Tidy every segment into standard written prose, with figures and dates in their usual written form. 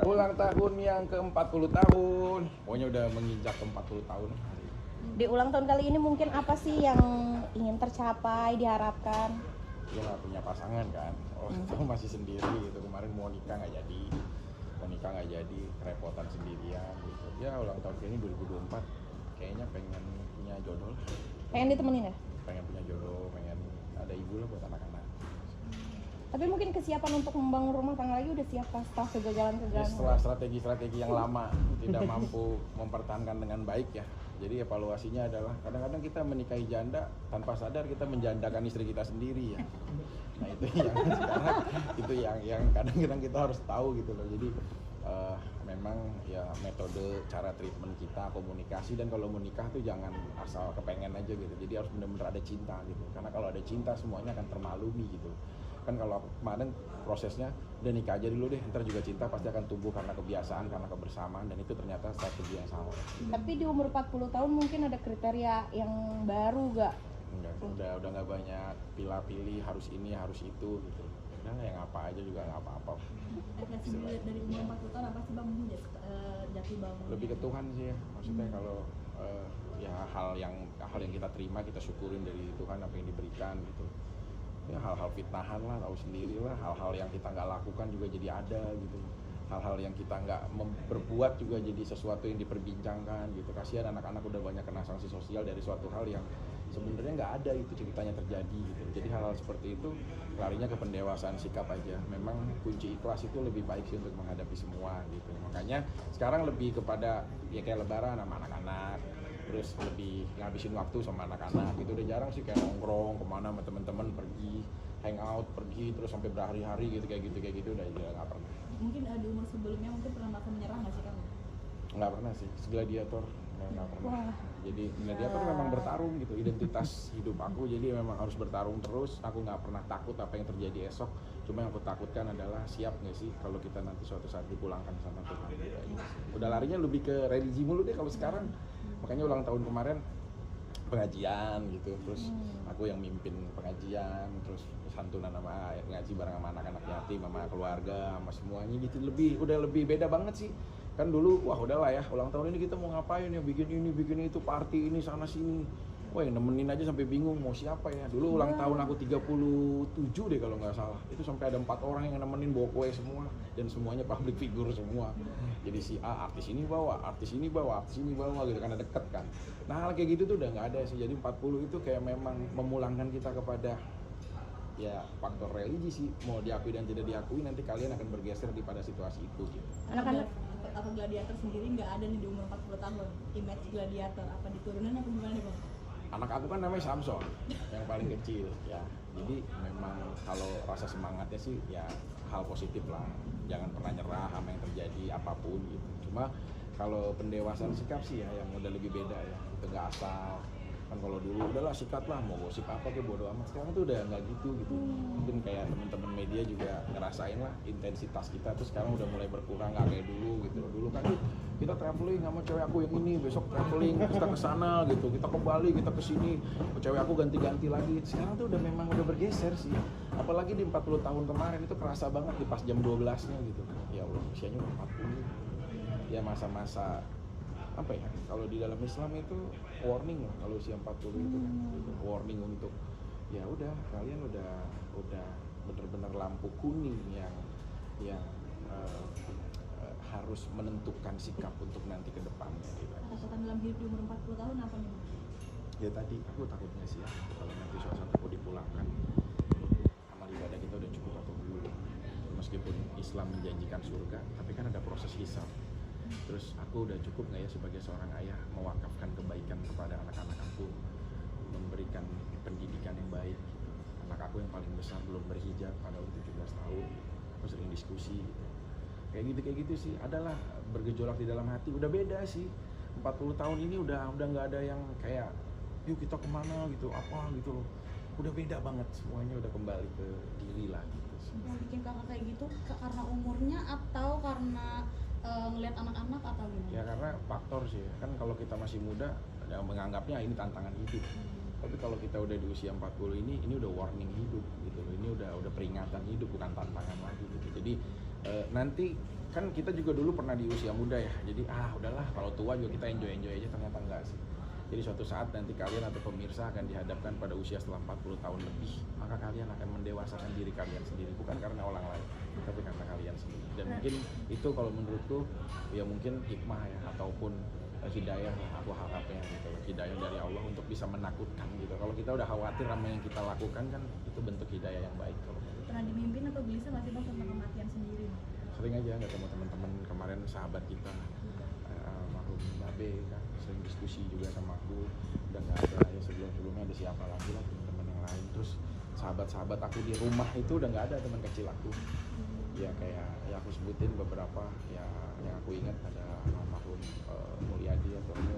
Ulang tahun yang ke-40 tahun. Pokoknya udah menginjak ke 40 tahun. Di ulang tahun kali ini mungkin apa sih yang ingin tercapai, diharapkan? Dia nggak punya pasangan kan. Tahun masih sendiri gitu. Kemarin mau nikah nggak jadi, kerepotan sendirian gitu. Ya ulang tahun ini 2024 kayaknya pengen punya jodoh. Pengen ditemenin ya? Pengen punya jodoh, pengen ada ibu lah buat anak-anak. Tapi mungkin kesiapan untuk membangun rumah tangga lagi udah siap pas setelah kegagalan-kegagalan? Setelah strategi-strategi yang lama tidak mampu mempertahankan dengan baik ya. Jadi evaluasinya adalah kadang-kadang kita menikahi janda tanpa sadar kita menjandakan istri kita sendiri ya. Nah itu yang sekarang itu yang kadang-kadang kita harus tahu gitu loh. Jadi memang ya metode cara treatment kita, komunikasi, dan kalau menikah tuh jangan asal kepengen aja gitu. Jadi harus benar-benar ada cinta gitu. Karena kalau ada cinta semuanya akan termaklumi gitu. Kan kalau kemarin prosesnya udah nikah aja dulu deh, ntar juga cinta pasti akan tumbuh karena kebiasaan, karena kebersamaan, dan itu ternyata strategi yang salah. Tapi di umur 40 tahun mungkin ada kriteria yang baru gak? Enggak, udah nggak banyak pilih harus ini harus itu gitu. Udah yang apa aja juga nggak apa-apa. Dari umur 40 tahun apa sih Bang jati bangun? Lebih ke Tuhan sih ya, maksudnya kalau ya hal yang kita terima, kita syukurin dari Tuhan apa yang diberikan gitu. Ya hal-hal fitnahan lah, tahu sendiri lah, hal-hal yang kita nggak lakukan juga jadi ada gitu, hal-hal yang kita nggak berbuat juga jadi sesuatu yang diperbincangkan gitu. Kasihan anak-anak udah banyak kena sanksi sosial dari suatu hal yang sebenarnya nggak ada itu ceritanya terjadi gitu. Jadi hal-hal seperti itu larinya ke pendewasaan sikap aja. Memang kunci ikhlas itu lebih baik sih untuk menghadapi semua gitu. Makanya sekarang lebih kepada ya kayak lebaran sama anak-anak, terus lebih ngabisin waktu sama anak-anak gitu. Udah jarang sih kayak nongkrong kemana sama teman-teman, pergi hangout, pergi terus sampai berhari-hari gitu kayak gitu udah nggak pernah. Mungkin di umur sebelumnya mungkin pernah merasa menyerah nggak sih kamu? Nggak pernah sih, gladiator nggak pernah. Jadi gladiator memang bertarung gitu, identitas hidup aku, jadi memang harus bertarung terus. Aku nggak pernah takut apa yang terjadi esok. Cuma yang aku takutkan adalah siap nggak sih kalau kita nanti suatu saat dipulangkan sama Tuhan. Udah larinya lebih ke religi mulu deh kalau sekarang. Makanya ulang tahun kemarin pengajian gitu, terus aku yang mimpin pengajian, terus santunan sama ngaji bareng sama anak-anak yatim, sama keluarga, sama semuanya gitu. Udah lebih beda banget sih. Kan dulu wah udahlah ya, ulang tahun ini kita mau ngapain ya, bikin itu, party ini sana sini. Wah yang nemenin aja sampai bingung mau siapa ya. Dulu ulang tahun aku 37 deh kalau nggak salah. Itu sampai ada 4 orang yang nemenin bawa kue semua, dan semuanya public figure semua. Jadi si A artis ini bawa gitu karena deket kan. Nah hal kayak gitu tuh udah nggak ada sih. Jadi 40 itu kayak memang memulangkan kita kepada ya faktor religi sih. Mau diakui dan tidak diakui, nanti kalian akan bergeser di pada situasi itu gitu. Anak-anak apa gladiator sendiri nggak ada nih di umur 40 tahun, image gladiator apa diturunin apa gimana nih Bang? Anak aku kan namanya Samson, yang paling kecil ya. Jadi memang kalau rasa semangatnya sih ya hal positif lah. Jangan pernah nyerah sama yang terjadi apapun gitu. Cuma kalau pendewasaan sikap sih ya yang udah lebih beda ya. Itu nggak asal. Kan kalau dulu udahlah sikat lah, mau gosip apa kayak bodo amat. Sekarang tuh udah nggak gitu. Mungkin kayak teman-teman media juga ngerasain lah intensitas kita tuh sekarang udah mulai berkurang, nggak kayak dulu gitu. Dulu kan kita traveling sama cewek aku yang ini, besok traveling kita ke sana gitu, kita ke Bali, kita ke sini, cewek aku ganti-ganti lagi. Sekarang tuh memang udah bergeser sih. Apalagi di 40 tahun kemarin itu kerasa banget di pas jam 12-nya gitu. Ya Allah, usianya udah 40. Ya masa-masa apa ya, kalau di dalam Islam itu warning lah kalau usia 40 itu kan gitu. Warning untuk ya udah kalian udah benar-benar lampu kuning yang harus menentukan sikap untuk nanti ke depannya gitu. Takutan dalam hidup di umur 40 tahun apa nih? Ya tadi aku takutnya sih ya, kalau nanti suatu saat aku dipulangkan, amal ibadah kita udah cukup atau belum. Meskipun Islam menjanjikan surga, tapi kan ada proses hisab. Terus aku udah cukup nggak ya sebagai seorang ayah mewakafkan kebaikan kepada anak-anak aku, memberikan pendidikan yang baik. Anak aku yang paling besar belum berhijab pada umur 17 tahun, aku sering diskusi kayak gitu sih. Adalah bergejolak di dalam hati, udah beda sih. 40 tahun ini udah nggak ada yang kayak yuk kita kemana gitu, apa gitu loh. Udah beda banget, semuanya udah kembali ke diri lah gitu. Yang bikin kakak kayak gitu karena umurnya atau karena ngelihat anak-anak atau gimana? Ya karena faktor sih ya. Kan kalau kita masih muda ya menganggapnya ini tantangan hidup. Tapi kalau kita udah di usia 40 ini udah warning hidup gitu loh. Ini udah peringatan hidup, bukan tantangan lagi gitu. Jadi nanti kan kita juga dulu pernah di usia muda ya, jadi udahlah kalau tua juga kita enjoy aja, ternyata enggak sih. Jadi suatu saat nanti kalian atau pemirsa akan dihadapkan pada usia setelah 40 tahun lebih, maka kalian akan mendewasakan diri kalian sendiri, bukan karena orang lain, tapi karena kalian sendiri. Dan mungkin itu kalau menurutku ya mungkin hikmah ya, ataupun hidayah lah, aku harapnya gitu, hidayah dari Allah untuk bisa menakutkan gitu. Kalau kita udah khawatir sama yang kita lakukan kan itu bentuk hidayah yang baik. Kalau Pernah dimimpin atau gelisah nggak sih Bang tentang kematian sendiri? sering aja ketemu teman-teman, kemarin sahabat kita almarhum Babe kan sering diskusi juga sama aku, udah nggak ada ya, sebelumnya ada siapa lagi lah teman-teman yang lain. Terus sahabat-sahabat aku di rumah itu udah nggak ada teman kecil aku ya, kayak ya aku sebutin beberapa ya yang aku ingat, ada almarhum Mulyadi atau ada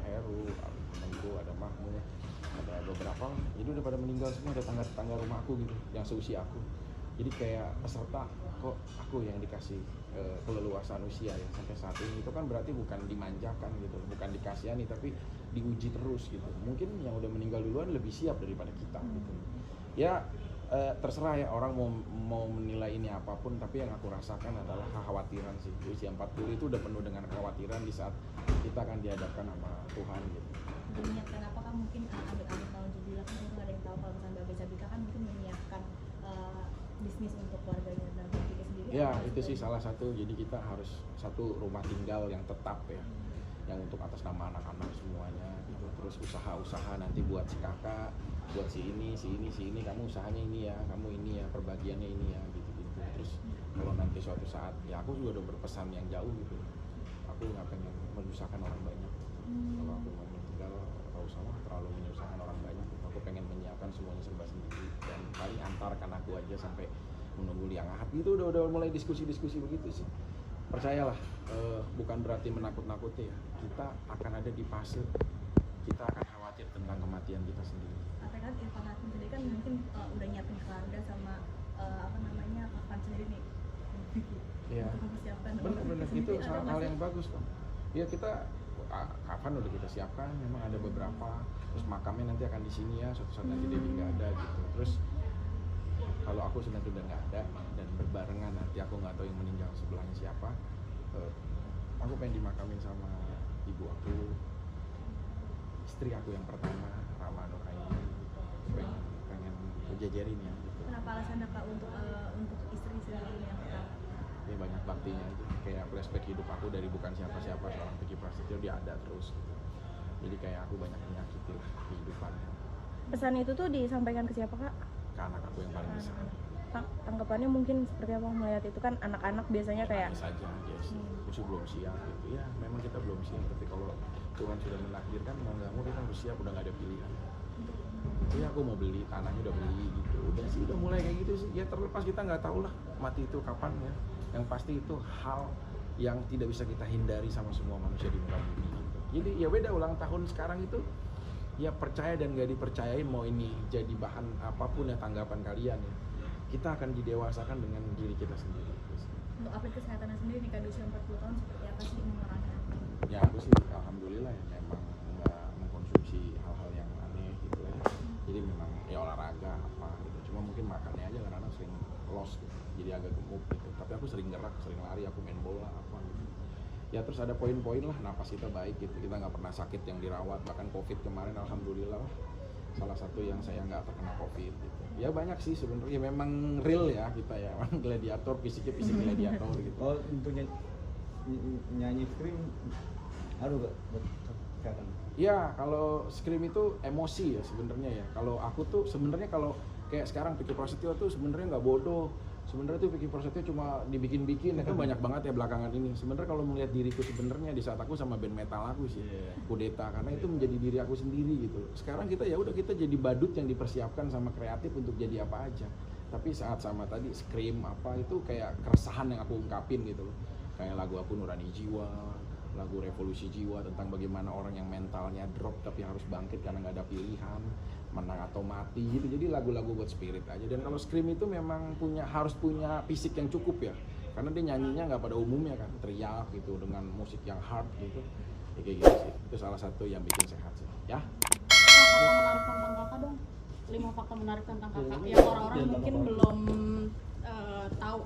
Heru, temanku, ada Mahmud, ada beberapa, jadi udah pada meninggal semua, ada tetangga rumah aku gitu yang seusia aku. Jadi kayak peserta kok aku yang dikasih keleluasaan usia ya sampai saat ini, itu kan berarti bukan dimanjakan gitu, bukan dikasihani, tapi diuji terus gitu. Mungkin yang udah meninggal duluan lebih siap daripada kita gitu. Ya terserah ya orang mau menilai ini apapun, tapi yang aku rasakan adalah kekhawatiran sih. Usia 40 itu udah penuh dengan kekhawatiran di saat kita akan dihadapkan sama Tuhan gitu. Menyiapkan apakah mungkin akhir tahun jubilah kan nggak ada yang tahu, kalau misalnya Babe Sabika kan mungkin menyiapkan bisnis untuk keluarganya Babe Sabika sendiri. Ya itu sih salah satu, jadi kita harus satu rumah tinggal yang tetap ya, yang untuk atas nama anak-anak semuanya gitu. Terus usaha-usaha nanti buat si kakak, buat si ini, kamu usahanya ini ya, kamu ini ya, perbagiannya ini ya gitu-gitu. Terus kalau nanti suatu saat ya aku juga udah berpesan yang jauh gitu, aku nggak pengen menyusahkan orang banyak. Kalau aku mau tinggal nggak usah lah terlalu menyusahkan orang banyak, aku pengen menyiapkan semuanya serba sendiri, dan paling antarkan aku aja sampai menunggu liang lahat gitu. Udah mulai diskusi begitu sih. Percayalah, bukan berarti menakut-nakuti ya, kita akan ada di fase kita akan khawatir tentang kematian kita sendiri. Katakan Irfan Hakim sendiri kan mungkin udah nyiapin keluarga sama kapan sendiri nih Iya. untuk mempersiapkan Bener itu hal yang bagus kok. Ya kita kapan udah kita siapkan, memang ada beberapa. Terus makamnya nanti akan di sini ya, suatu saat nanti Devi nggak ada gitu. Terus kalau aku sudah nggak ada dan berbarengan nanti aku nggak tahu yang meninggal sebelahnya siapa, aku pengen dimakamin sama ibu aku, istri aku yang pertama, Rama Nuraini. Pengen kejajarin ya gitu. Kenapa alasan Kak untuk istri sendiri yang pertama? Ya banyak baktinya aja, kayak flashback hidup aku dari bukan siapa-siapa, seorang Vicky Prasetyo, dia ada terus gitu. Jadi kayak aku banyak menyakiti lah kehidupannya. Pesan itu tuh disampaikan ke siapa Kak? Ke anak aku yang paling besar. Tanggapannya mungkin seperti apa melihat itu, kan anak-anak biasanya kayak nangis aja aja sih, justru belum siap gitu ya. Memang kita belum siap, tapi kalau Tuhan sudah menakdirkan mau nggak mau kita harus siap, udah nggak ada pilihan. Iya aku mau beli, tanahnya udah beli gitu, udah sih udah mulai kayak gitu sih. Ya terlepas kita nggak tahu lah mati itu kapan ya. Yang pasti itu hal yang tidak bisa kita hindari sama semua manusia di muka bumi gitu. Jadi ya beda ulang tahun sekarang itu ya percaya dan nggak dipercayain, mau ini jadi bahan apapun ya tanggapan kalian ya. Kita akan didewasakan dengan diri kita sendiri. Untuk update kesehatannya sendiri nih Kak, di usia 40 tahun seperti apa sih mengurangi? Ya aku sih alhamdulillah ya, memang nggak mengkonsumsi hal-hal yang aneh gitu ya. Jadi memang ya olahraga apa gitu, cuma mungkin makannya aja karena sering lost gitu, jadi agak gemuk gitu. Tapi aku sering gerak, sering lari, aku main bola apa gitu. Ya terus ada poin-poin lah, napas kita baik gitu, kita nggak pernah sakit yang dirawat, bahkan COVID kemarin alhamdulillah salah satu yang saya nggak terkena COVID gitu. Ya banyak sih sebenarnya, ya memang real ya kita ya, gladiator, fisiknya fisik gladiator gitu. Oh untuk nyanyi scream aduh gak buat kesehatan? Ya kalau scream itu emosi ya sebenarnya ya. Kalau aku tuh sebenarnya kalau kayak sekarang Vicky Prasetyo tuh sebenarnya nggak bodoh. Sebenarnya tuh Vicky Prasetyo cuma dibikin-bikin ya kan, banyak banget ya belakangan ini. Sebenarnya kalau melihat diriku sebenarnya di saat aku sama band metal aku sih, Kudeta, karena itu menjadi diri aku sendiri gitu. Sekarang kita ya udah, kita jadi badut yang dipersiapkan sama kreatif untuk jadi apa aja. Tapi saat sama tadi scream apa itu kayak keresahan yang aku ungkapin gitu loh. Kayak lagu aku Nurani Jiwa, lagu Revolusi Jiwa tentang bagaimana orang yang mentalnya drop tapi harus bangkit karena nggak ada pilihan, menang atau mati gitu. Jadi lagu-lagu buat spirit aja. Dan kalau scream itu memang harus punya fisik yang cukup ya, karena dia nyanyinya nggak pada umumnya kan, teriak gitu dengan musik yang hard gitu ya, kayak gitu sih. Itu salah satu yang bikin sehat sih ya. Fakta menarik tentang Kakak dong, 5 fakta menarik tentang Kakak yang orang-orang mungkin belum tahu.